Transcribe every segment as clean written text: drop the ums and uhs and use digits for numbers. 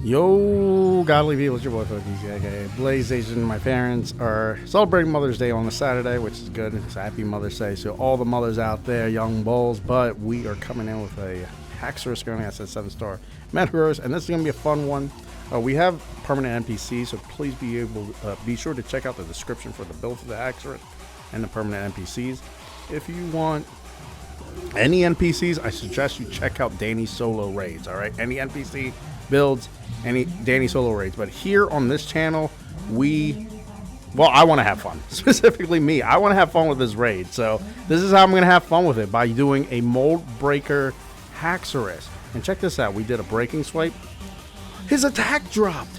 Yo, godly people, it's your boy Focus, aka Blaze Asian. My parents are celebrating Mother's Day on a Saturday, which is good. It's happy Mother's Day to all the mothers out there, young bulls. But we are coming in with a Haxorus going at 7-star Metagross, and this is going to be a fun one. We have permanent NPCs, so please be sure to check out the description for the build for the Haxorus and the permanent NPCs. If you want any NPCs, I suggest you check out Danny's solo raids. All right, any NPC builds, any Danny solo raids. But here on this channel, I want to have fun. Specifically me, I want to have fun with this raid. So this is how I'm going to have fun with it, by doing a mold breaker Haxorus. And check this out, we did a breaking swipe. His attack dropped.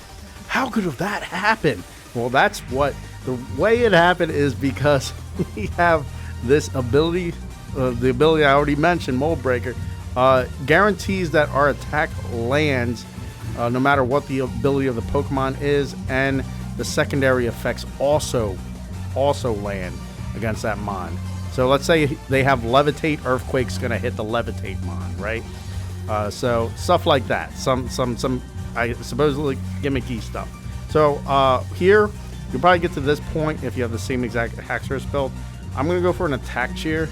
How could have that happened? Well, that's what the way it happened is because we have this ability, the ability I already mentioned, mold breaker, guarantees that our attack lands no matter what the ability of the Pokemon is, and the secondary effects also land against that mon. So let's say they have levitate, earthquake's gonna hit the levitate mon, right? So stuff like that, some I supposedly gimmicky stuff. So here you'll probably get to this point if you have the same exact Haxorus build. I'm gonna go for an attack cheer.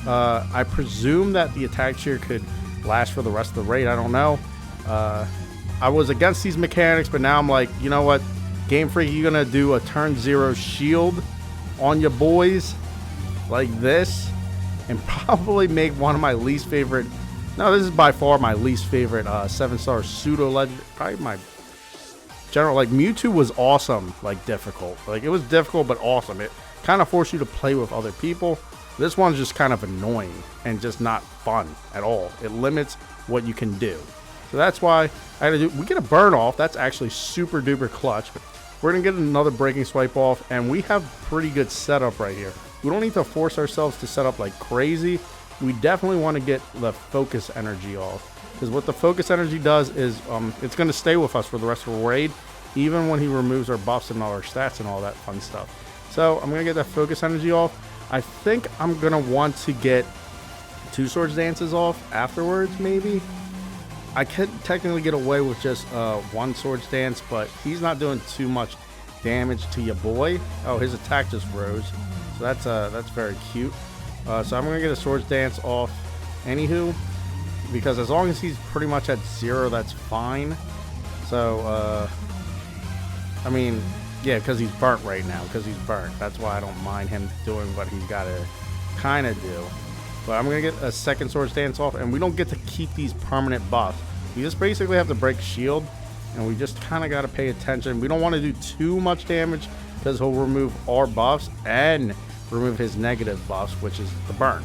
I presume that the attack cheer could last for the rest of the raid. I don't know. I was against these mechanics, but now I'm like, you know what? Game Freak, you're going to do a turn 0 shield on your boys like this, and probably make one of my least favorite. No, this is by far my least favorite 7-star pseudo legend. Probably my general. Like, Mewtwo was awesome, like difficult. Like, it was difficult, but awesome. It kind of forced you to play with other people. This one's just kind of annoying and just not fun at all. It limits what you can do. So that's why I had to do. We get a burn off. That's actually super duper clutch. We're going to get another breaking swipe off, and we have pretty good setup right here. We don't need to force ourselves to set up like crazy. We definitely want to get the focus energy off, because what the focus energy does is it's going to stay with us for the rest of the raid, even when he removes our buffs and all our stats and all that fun stuff. So I'm going to get that focus energy off. I think I'm going to want to get 2 Swords Dances off afterwards, maybe. I could technically get away with just 1 Swords Dance, but he's not doing too much damage to your boy. Oh, his attack just rose, so that's very cute. So I'm gonna get a Swords Dance off anywho, because as long as he's pretty much at 0, that's fine. So I mean, yeah, because he's burnt right now, that's why I don't mind him doing what he's got to kind of do. But I'm going to get a second Swords Dance off, and we don't get to keep these permanent buffs. We just basically have to break shield, and we just kind of got to pay attention. We don't want to do too much damage, because he'll remove our buffs and remove his negative buffs, which is the burn.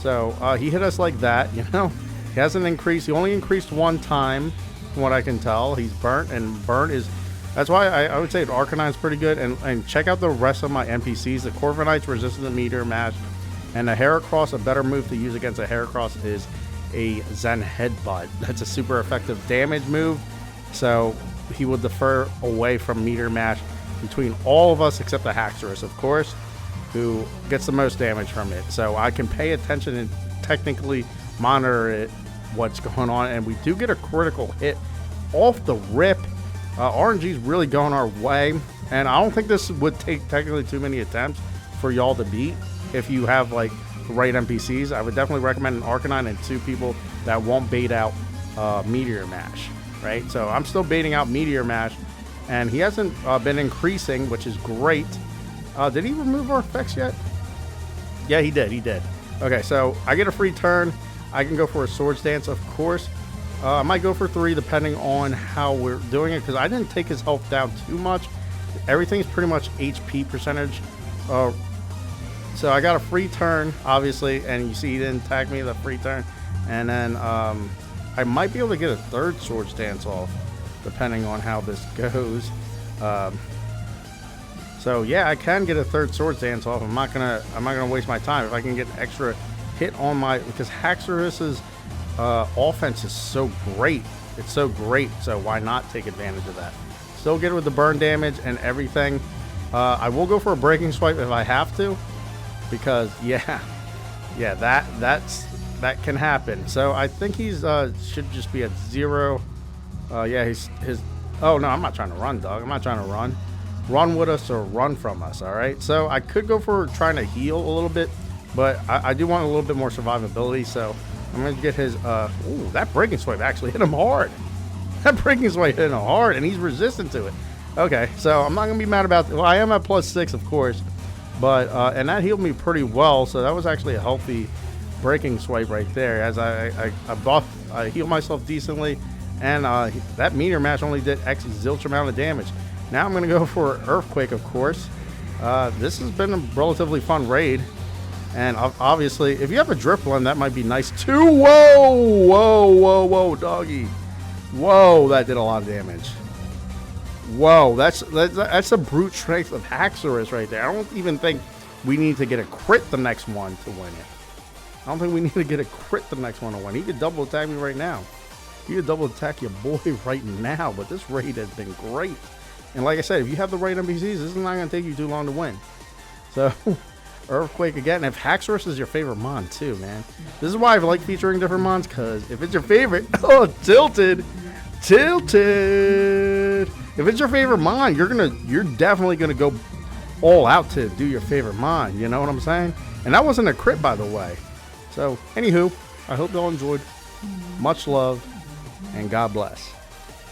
So he hit us like that, you know. He hasn't increased. He only increased 1 time, from what I can tell. He's burnt, and burnt is... That's why I would say Arcanine is pretty good. And check out the rest of my NPCs. The corviknight's resistant to meteor mash. And a heracross, a better move to use against a heracross is a Zen headbutt. That's a super effective damage move. So he will defer away from meteor mash between all of us except the Haxorus, of course, who gets the most damage from it. So I can pay attention and technically monitor it, what's going on. And we do get a critical hit off the rip. RNG's really going our way, and I don't think this would take technically too many attempts for y'all to beat if you have like the right NPCs. I would definitely recommend an Arcanine and 2 people that won't bait out Meteor Mash, right? So I'm still baiting out Meteor Mash, and he hasn't been increasing, which is great. Did he remove our effects yet? Yeah, he did. Okay, so I get a free turn. I can go for a Swords Dance, of course. I might go for 3 depending on how we're doing it, because I didn't take his health down too much. Everything's pretty much HP percentage. So I got a free turn, obviously, and you see he didn't tag me the free turn. And then I might be able to get a 3rd Swords Dance off, depending on how this goes. So yeah, I can get a 3rd Swords Dance off. I'm not gonna waste my time if I can get an extra hit on my, because Haxorus's offense is so great. It's so great, so why not take advantage of that? Still get it with the burn damage and everything. I will go for a breaking swipe if I have to, because yeah, that can happen. So I think he's should just be at 0. Yeah, his. Oh no, I'm not trying to run, dog. I'm not trying to run. Run with us or run from us. All right. So I could go for trying to heal a little bit, but I do want a little bit more survivability. So I'm gonna get his. Ooh, that breaking swipe actually hit him hard. That breaking swipe hit him hard, and he's resistant to it. Okay, so I'm not gonna be mad about. Well, I am at +6, of course, but and that healed me pretty well. So that was actually a healthy breaking swipe right there. As I healed myself decently, and that meteor mash only did X zilch amount of damage. Now I'm gonna go for Earthquake, of course. This has been a relatively fun raid, and obviously, if you have a drifblim, that might be nice too. Whoa, whoa, whoa, whoa, doggy! Whoa, that did a lot of damage. Whoa, that's a brute strength of Haxorus right there. I don't even think we need to get a crit the next one to win it. I don't think we need to get a crit the next one to win. He could double attack me right now. He could double attack your boy right now, but this raid has been great. And like I said, if you have the right NPCs, this is not going to take you too long to win. So, Earthquake again. And if Haxorus is your favorite mon too, man. This is why I like featuring different mons, because if it's your favorite, oh, tilted. If it's your favorite mon, you're definitely gonna go all out to do your favorite mon. You know what I'm saying? And that wasn't a crit, by the way. So, anywho, I hope y'all enjoyed. Much love, and God bless.